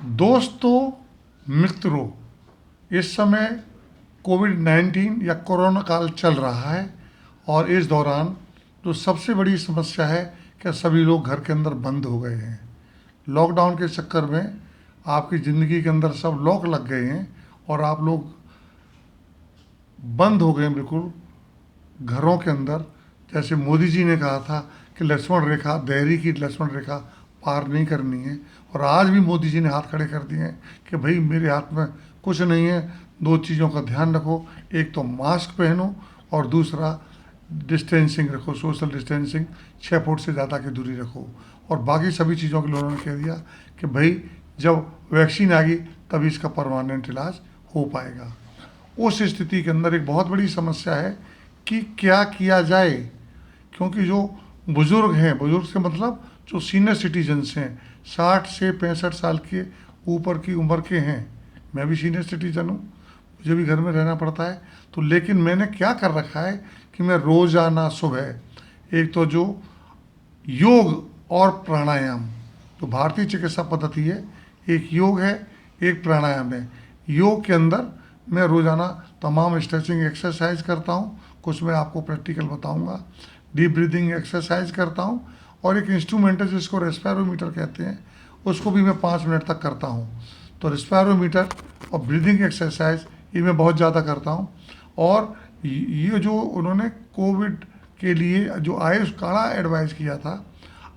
दोस्तों, मित्रों, इस समय कोविड-19 या कोरोना काल चल रहा है और इस दौरान जो सबसे बड़ी समस्या है कि सभी लोग घर के अंदर बंद हो गए हैं। लॉकडाउन के चक्कर में आपकी ज़िंदगी के अंदर सब लॉक लग गए हैं और आप लोग बंद हो गए हैं बिल्कुल घरों के अंदर। जैसे मोदी जी ने कहा था कि लक्ष्मण रेखा, धैर्य की लक्ष्मण रेखा पार नहीं करनी है, और आज भी मोदी जी ने हाथ खड़े कर दिए हैं कि भाई मेरे हाथ में कुछ नहीं है, दो चीज़ों का ध्यान रखो, एक तो मास्क पहनो और दूसरा डिस्टेंसिंग रखो, सोशल डिस्टेंसिंग, 6 फुट से ज़्यादा की दूरी रखो। और बाकी सभी चीज़ों के लिए उन्होंने कह दिया कि भाई जब वैक्सीन आ गई तभी इसका परमानेंट इलाज हो पाएगा। उस स्थिति के अंदर एक बहुत बड़ी समस्या है कि क्या किया जाए, क्योंकि जो बुज़ुर्ग हैं, बुज़ुर्ग से मतलब जो सीनियर सिटीजन्स हैं, 60 से 65 साल के ऊपर की उम्र के हैं। मैं भी सीनियर सिटीजन हूँ, मुझे भी घर में रहना पड़ता है। तो लेकिन मैंने क्या कर रखा है कि मैं रोज़ाना सुबह एक तो जो योग और प्राणायाम, तो भारतीय चिकित्सा पद्धति है, एक योग है, एक प्राणायाम है। योग के अंदर मैं रोज़ाना तमाम स्ट्रेचिंग एक्सरसाइज करता हूँ, कुछ मैं आपको प्रैक्टिकल बताऊँगा। डीप ब्रीदिंग एक्सरसाइज करता हूँ और एक इंस्ट्रूमेंट है जिसको रेस्पिरोमीटर कहते हैं, उसको भी मैं 5 मिनट तक करता हूँ। तो रेस्पिरोमीटर और ब्रीदिंग एक्सरसाइज ये मैं बहुत ज़्यादा करता हूँ। और ये जो उन्होंने कोविड के लिए जो आयुष काढ़ा एडवाइस किया था,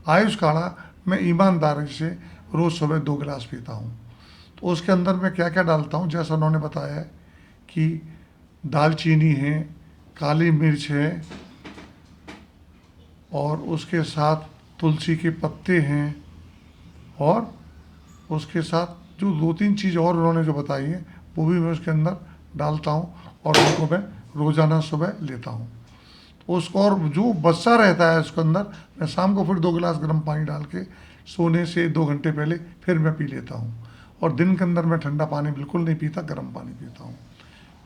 आयुष काढ़ा मैं ईमानदारी से रोज़ सुबह 2 गिलास पीता हूँ। तो उसके अंदर मैं क्या क्या डालता हूँ, जैसा उन्होंने बताया है कि दालचीनी है, काली मिर्च है, और उसके साथ तुलसी के पत्ते हैं, और उसके साथ जो 2-3 चीज़ और उन्होंने जो बताई है वो भी मैं उसके अंदर डालता हूँ और उनको मैं रोज़ाना सुबह लेता हूँ। तो उसको और जो बचा रहता है उसके अंदर मैं शाम को फिर 2 गिलास गर्म पानी डाल के सोने से 2 घंटे पहले फिर मैं पी लेता हूँ। और दिन के अंदर मैं ठंडा पानी बिल्कुल नहीं पीता, गर्म पानी पीता हूँ।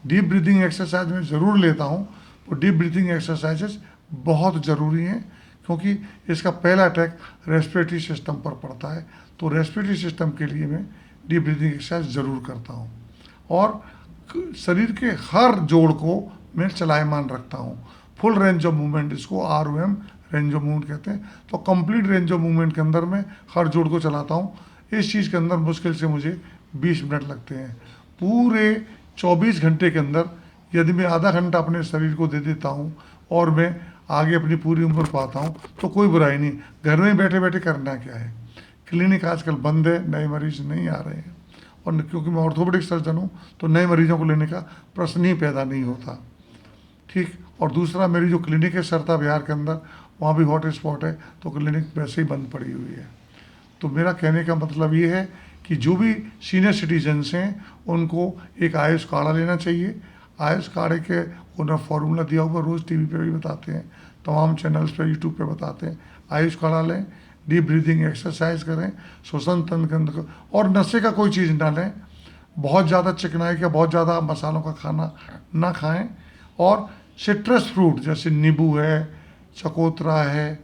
डीप ब्रीदिंग एक्सरसाइज में ज़रूर लेता हूँ। वो डीप ब्रीदिंग एक्सरसाइजेस बहुत ज़रूरी हैं, क्योंकि इसका पहला अटैक रेस्पिरेटरी सिस्टम पर पड़ता है। तो रेस्पिरेटरी सिस्टम के लिए मैं डीप ब्रीदिंग एक्सरसाइज ज़रूर करता हूँ। और शरीर के हर जोड़ को मैं चलायमान रखता हूँ। फुल रेंज ऑफ मूवमेंट, इसको ROM रेंज ऑफ मूवमेंट कहते हैं। तो कंप्लीट रेंज ऑफ मूवमेंट के अंदर मैं हर जोड़ को चलाता हूँ। इस चीज़ के अंदर मुश्किल से मुझे 20 मिनट लगते हैं। पूरे 24 घंटे के अंदर यदि मैं आधा घंटा अपने शरीर को दे देता हूँ और मैं आगे अपनी पूरी उम्र पाता हूँ तो कोई बुराई नहीं। घर में बैठे बैठे करना क्या है। क्लिनिक आजकल बंद है, नए मरीज नहीं आ रहे हैं, और क्योंकि मैं ऑर्थोपेडिक सर्जन हूँ तो नए मरीजों को लेने का प्रश्न ही पैदा नहीं होता। ठीक। और दूसरा, मेरी जो क्लिनिक है सरता बिहार के अंदर, वहाँ भी हॉट स्पॉट है, तो क्लिनिक वैसे ही बंद पड़ी हुई है। तो मेरा कहने का मतलब ये है कि जो भी सीनियर सिटीजन्स हैं उनको एक आयुष काढ़ा लेना चाहिए। आयुष काढ़े के उन्हें फॉर्मूला दिया हुआ रोज़ टीवी पे भी बताते हैं, तमाम चैनल्स पे, यूट्यूब पे बताते हैं। आयुष काढ़ा लें, डीप ब्रीदिंग एक्सरसाइज करें, श्वसन तंत्र के अंदर, और नशे का कोई चीज़ ना लें। बहुत ज़्यादा चिकनाई का, बहुत ज़्यादा मसालों का खाना ना खाएं। और सिट्रस फ्रूट जैसे नींबू है, चकोतरा है,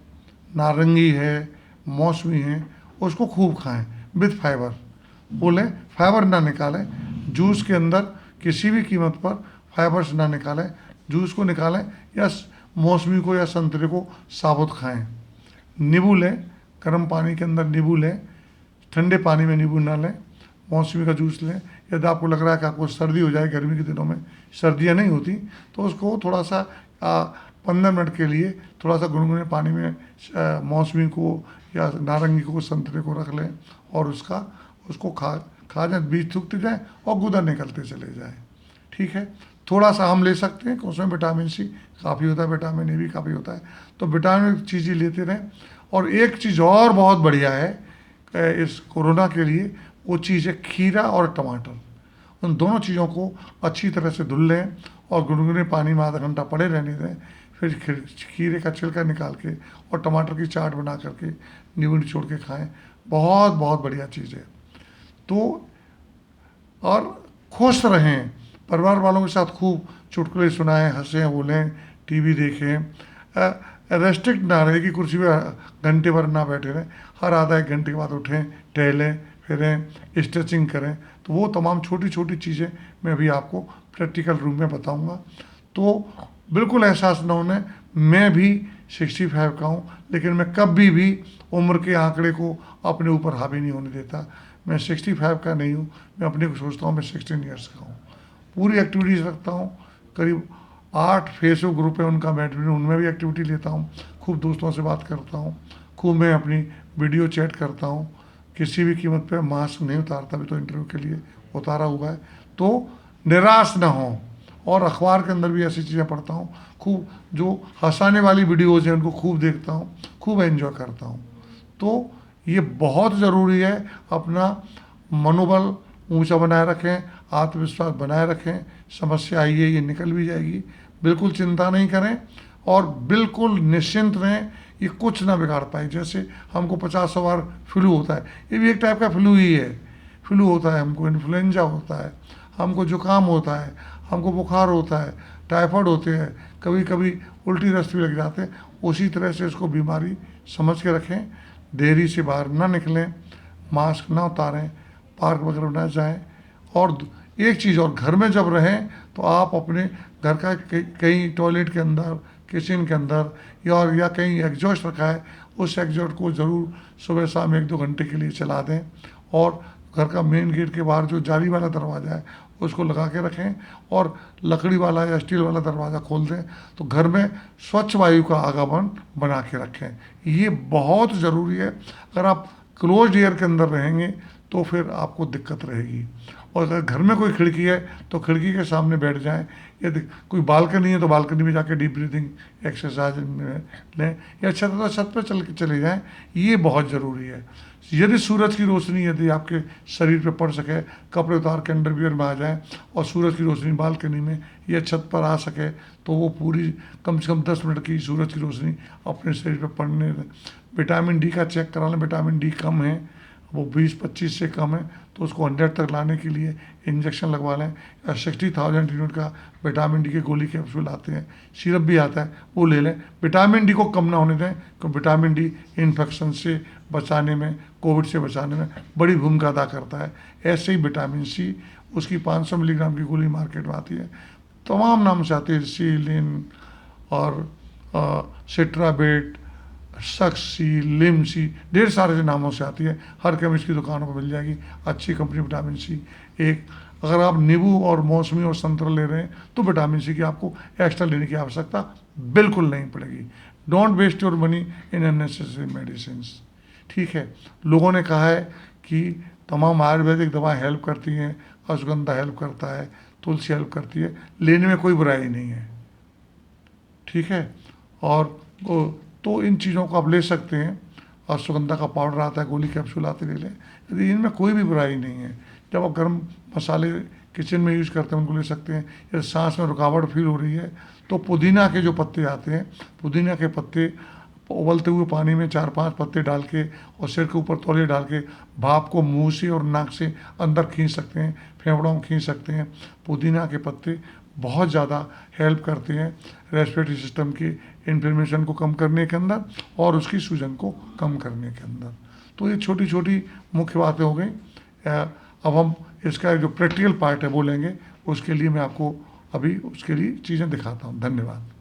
नारंगी है, मौसमी है, उसको खूब खाएं विथ फाइबर। बोलें फाइबर ना निकालें जूस के अंदर, किसी भी कीमत पर फाइबर्स ना निकालें। जूस को निकालें या मौसमी को या संतरे को साबुत खाएं। नींबू लें, गर्म पानी के अंदर नींबू लें, ठंडे पानी में नींबू ना लें। मौसमी का जूस लें। यदि आपको लग रहा है कि आपको सर्दी हो जाए, गर्मी के दिनों में सर्दियाँ नहीं होती, तो उसको थोड़ा सा 15 मिनट के लिए थोड़ा सा गुनगुने पानी में मौसमी को या नारंगी को, संतरे को रख लें और उसको खा जाए, बीज थूकते जाएँ और गुदा निकलते चले जाए। ठीक है। थोड़ा सा हम ले सकते हैं, उसमें विटामिन C काफ़ी होता है, विटामिन A भी काफ़ी होता है, तो विटामिन चीज़ें लेते रहें। और एक चीज़ और बहुत बढ़िया है इस कोरोना के लिए, वो चीज़ है खीरा और टमाटर। उन दोनों चीज़ों को अच्छी तरह से धुल लें और गुनगुने पानी में आधा घंटा पड़े रहने दें। फिर खीरे का छिलका निकाल के और टमाटर की चाट बना करके नींबू निचोड़ के खाएं। बहुत बहुत बढ़िया चीज़ है। तो और खुश रहें, परिवार वालों के साथ खूब चुटकुले सुनाएं, हंसें बोलें, टीवी देखें। रेस्ट्रिक्ट ना रहे कि कुर्सी पे घंटे भर ना बैठे रहें। हर आधा एक घंटे के बाद उठें, टहलें, फिरें, स्ट्रेचिंग करें। तो वो तमाम छोटी छोटी चीज़ें मैं अभी आपको प्रैक्टिकल रूप में बताऊंगा। तो बिल्कुल एहसास न होने, मैं भी 65 का हूँ, लेकिन मैं कभी भी उम्र के आंकड़े को अपने ऊपर हावी नहीं होने देता। मैं 65 का नहीं हूँ, मैं अपने को सोचता हूँ मैं 16 ईयर्स का हूँ। पूरी एक्टिविटीज़ रखता हूँ, करीब 8 फेसबुक ग्रुप है उनका बैडमिंटन, उनमें भी एक्टिविटी लेता हूँ, खूब दोस्तों से बात करता हूँ, खूब मैं अपनी वीडियो चैट करता हूँ, किसी भी कीमत पे मास्क नहीं उतारता, भी तो इंटरव्यू के लिए उतारा हुआ है। तो निराश ना हो, और अखबार के अंदर भी ऐसी चीज़ें पढ़ता हूँ, खूब जो हंसाने वाली वीडियोज़ हैं उनको खूब देखता हूँ, खूब एंजॉय करता हूँ। तो ये बहुत ज़रूरी है, अपना मनोबल ऊंचा बनाए रखें, आत्मविश्वास बनाए रखें। समस्या आई है, ये निकल भी जाएगी, बिल्कुल चिंता नहीं करें, और बिल्कुल निश्चिंत रहें, ये कुछ ना बिगाड़ पाए। जैसे हमको 50 बार फ्लू होता है, ये भी एक टाइप का फ्लू ही है। फ्लू होता है, हमको इन्फ्लुएंजा होता है, हमको जुकाम होता है, हमको बुखार होता है, टाइफाइड होते हैं, कभी कभी उल्टी दस्त भी लग जाते हैं। उसी तरह से इसको बीमारी समझ के रखें, देरी से बाहर ना निकलें, मास्क ना उतारें, पार्क वगैरह ना जाएं। और एक चीज़ और, घर में जब रहें तो आप अपने घर का कहीं टॉयलेट के अंदर, किचन के अंदर, या कहीं एग्जॉस्ट रखा है, उस एग्जॉस्ट को ज़रूर सुबह शाम 1-2 घंटे के लिए चला दें। और घर का मेन गेट के बाहर जो जाली वाला दरवाज़ा है उसको लगा के रखें, और लकड़ी वाला या स्टील वाला दरवाज़ा खोल दें, तो घर में स्वच्छ वायु का आगमन बना के रखें। ये बहुत ज़रूरी है। अगर आप क्लोज्ड एयर के अंदर रहेंगे तो फिर आपको दिक्कत रहेगी। और अगर घर में कोई खिड़की है तो खिड़की के सामने बैठ जाएं, यदि कोई बालकनी है तो बालकनी में जाके डीप ब्रीथिंग एक्सरसाइज लें, या छत है तो छत पर चले जाएं। ये बहुत ज़रूरी है। यदि सूरज की रोशनी यदि आपके शरीर पे पड़ सके, कपड़े उतार के अंडरवियर में आ जाएं, और सूरज की रोशनी बालकनी में या छत पर आ सके, तो वो पूरी कम से कम 10 मिनट की सूरज की रोशनी अपने शरीर पे पड़ने दें। विटामिन डी का चेक करा लें, विटामिन डी कम है, वो 20-25 से कम है, तो उसको 100 तक लाने के लिए इंजेक्शन लगवा लें, या 60,000 यूनिट का विटामिन डी के गोली कैप्सूल आते हैं, सिरप भी आता है, वो ले लें। विटामिन डी को कम ना होने दें, क्योंकि विटामिन डी इन्फेक्शन से बचाने में, कोविड से बचाने में बड़ी भूमिका अदा करता है। ऐसे ही विटामिन सी, उसकी 500 मिलीग्राम की गोली मार्केट में आती है, तमाम नाम से आती है, सीलिन और सिट्राबेट, सक्सी, लिमसी, ढेर सारे नामों से आती है, हर केमिस्ट की दुकानों पर मिल जाएगी अच्छी कंपनी विटामिन सी। एक अगर आप नींबू और मौसमी और संतरा ले रहे हैं तो विटामिन सी की आपको एक्स्ट्रा लेने की आवश्यकता बिल्कुल नहीं पड़ेगी। Don't waste your money in unnecessary medicine. ठीक है, लोगों ने कहा है कि तमाम आयुर्वेदिक दवाएं हेल्प करती हैं, अश्वगंधा हेल्प करता है, तुलसी हेल्प करती है, लेने में कोई बुराई नहीं है। ठीक है, और तो इन चीज़ों को आप ले सकते हैं। अश्वगंधा का पाउडर आता है, गोली कैप्सूल आते, ले लें, यदि इनमें कोई भी बुराई नहीं है। जब आप गर्म मसाले किचन में यूज़ करते हैं उनको ले सकते हैं। यदि सांस में रुकावट फील हो रही है तो पुदीना के जो पत्ते आते हैं, पुदीना के पत्ते उबलते हुए पानी में 4-5 पत्ते डाल के और सिर के ऊपर तौलिया डाल के भाप को मुंह से और नाक से अंदर खींच सकते हैं, फेफड़ों में खींच सकते हैं। पुदीना के पत्ते बहुत ज़्यादा हेल्प करते हैं रेस्पिरेटरी सिस्टम की इन्फ्लेमेशन को कम करने के अंदर और उसकी सूजन को कम करने के अंदर। तो ये छोटी छोटी मुख्य बातें हो गई। अब हम इसका जो प्रैक्टिकल पार्ट है वो लेंगे, उसके लिए मैं आपको अभी उसके लिए चीज़ें दिखाता हूँ। धन्यवाद।